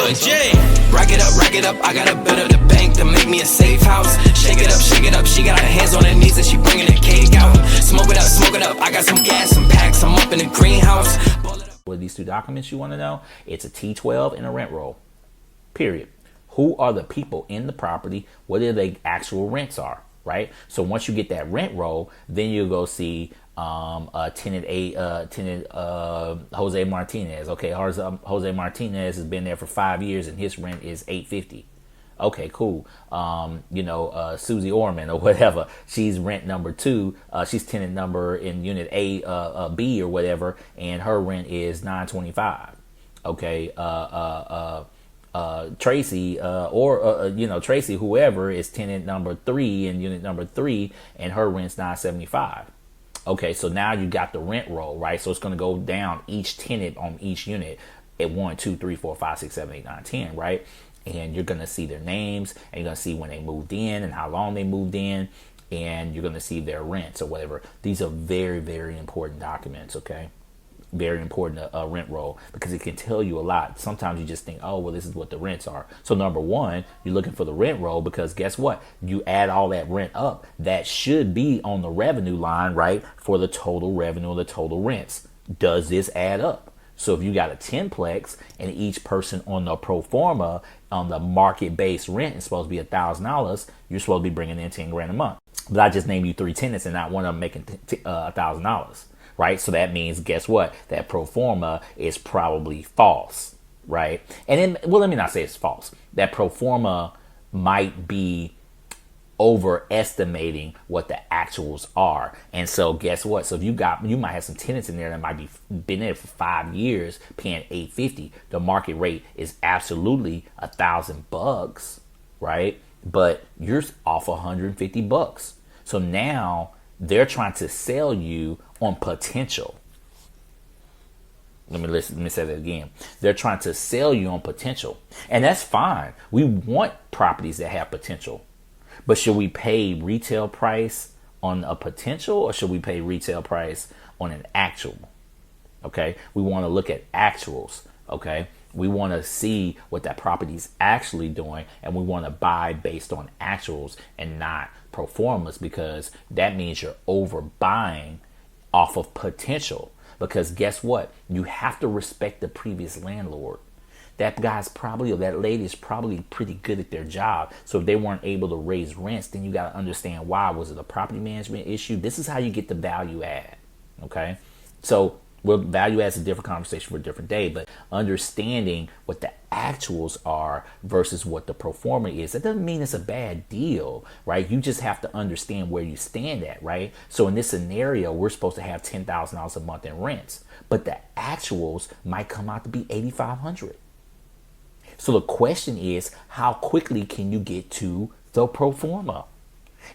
boy Jay. Rack it up, I gotta build up the bank to make me a safe house. Shake it up, she got her hands on her knees and she bringing the cake out. Smoke it up, I got some gas, some packs, I'm up in the greenhouse. What are these two documents you want to know? It's a T-12 and a rent roll, period. Who are the people in the property? What are the actual rents are, right? So once you get that rent roll, then you'll go see tenant Jose Martinez. Okay, Jose Martinez has been there for 5 years and his rent is $850. Okay, cool. Susie Orman or whatever, she's rent number 2. She's tenant number in unit A, B or whatever, and her rent is $925. Okay, Tracy, Tracy, whoever, is tenant number 3 in unit number 3, and her rent's $975. Okay, so now you got the rent roll, right? So it's going to go down each tenant on each unit at 1, 2, 3, 4, 5, 6, 7, 8, 9, 10, right? And you're going to see their names, and you're going to see when they moved in and how long they moved in, and you're going to see their rents or whatever. These are very, very important documents, okay? Very important rent roll, because it can tell you a lot. Sometimes you just think, oh, well, this is what the rents are. So number one, you're looking for the rent roll, because guess what? You add all that rent up, that should be on the revenue line, right? For the total revenue or the total rents. Does this add up? So if you got a 10-plex and each person on the pro forma on the market-based rent is supposed to be $1,000, you're supposed to be bringing in $10,000 a month. But I just named you 3 tenants and not one of them making $1,000. Right? So that means, guess what? That pro forma is probably false, right? And then, well, let me not say it's false. That pro forma might be overestimating what the actuals are. And so guess what? So if you might have some tenants in there that might be been there for 5 years paying $850. The market rate is absolutely $1,000, right? But you're off $150. So now they're trying to sell you on potential. Let me say that again. They're trying to sell you on potential. And that's fine. We want properties that have potential. But should we pay retail price on a potential, or should we pay retail price on an actual? Okay. We want to look at actuals. Okay. We want to see what that property is actually doing, and we want to buy based on actuals and not pro formas, because that means you're overbuying off of potential. Because guess what? You have to respect the previous landlord. That guy's probably, or that lady is probably pretty good at their job. So if they weren't able to raise rents, then you got to understand why. Was it a property management issue? This is how you get the value add. Okay. So, well, value adds a different conversation for a different day, but understanding what the actuals are versus what the pro forma is, that doesn't mean it's a bad deal, right? You just have to understand where you stand at, right? So in this scenario, we're supposed to have $10,000 a month in rents, but the actuals might come out to be $8,500. So the question is, how quickly can you get to the pro forma?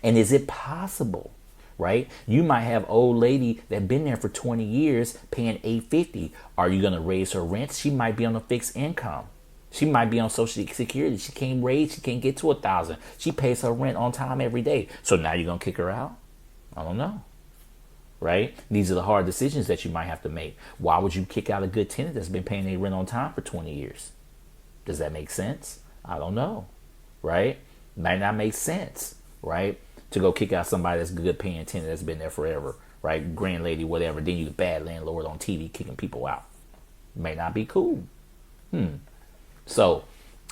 And is it possible? Right? You might have old lady that been there for 20 years paying $850. Are you going to raise her rent? She might be on a fixed income. She might be on Social Security. She can't get to $1,000. She pays her rent on time every day. So now you're going to kick her out? I don't know. Right? These are the hard decisions that you might have to make. Why would you kick out a good tenant that's been paying their rent on time for 20 years? Does that make sense? I don't know. Right? Might not make sense. Right? To go kick out somebody that's good paying tenant that's been there forever, right? Grand lady, whatever. Then you the bad landlord on TV kicking people out. May not be cool. So,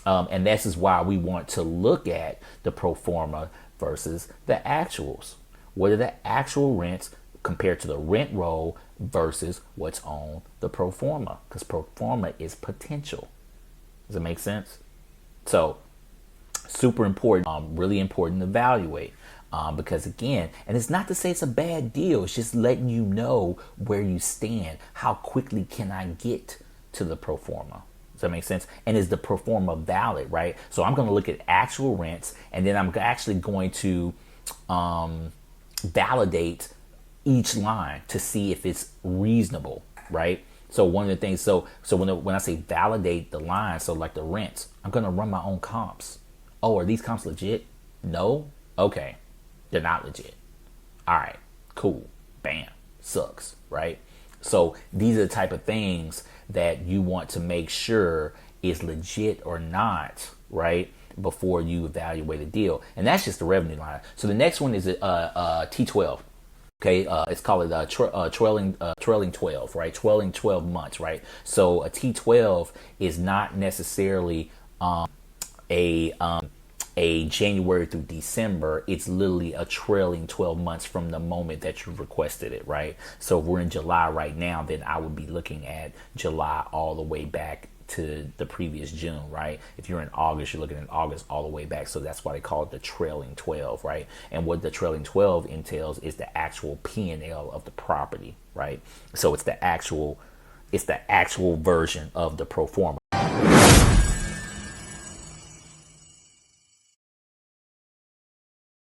and this is why we want to look at the pro forma versus the actuals. What are the actual rents compared to the rent roll versus what's on the pro forma? Because pro forma is potential. Does it make sense? So, super important, really important to evaluate. Because again, and it's not to say it's a bad deal. It's just letting you know where you stand. How quickly can I get to the pro forma? Does that make sense? And is the pro forma valid, right? So I'm going to look at actual rents, and then I'm actually going to validate each line to see if it's reasonable, right? So one of the things, so when I say validate the line, so like the rents, I'm going to run my own comps. Oh, are these comps legit? No? Okay. They're not legit. All right, cool. Bam. Sucks, right? So these are the type of things that you want to make sure is legit or not, right? Before you evaluate a deal. And that's just the revenue line. So the next one is T-12. Okay, it's called trailing 12, right? Trailing 12 months, right? So a T-12 is not necessarily a January through December. It's literally a trailing 12 months from the moment that you requested it, right? So if we're in July right now, then I would be looking at July all the way back to the previous June, right? If you're in August, you're looking at August all the way back. So that's why they call it the trailing 12, right? And what the trailing 12 entails is the actual P&L of the property, right? So it's the actual version of the pro forma.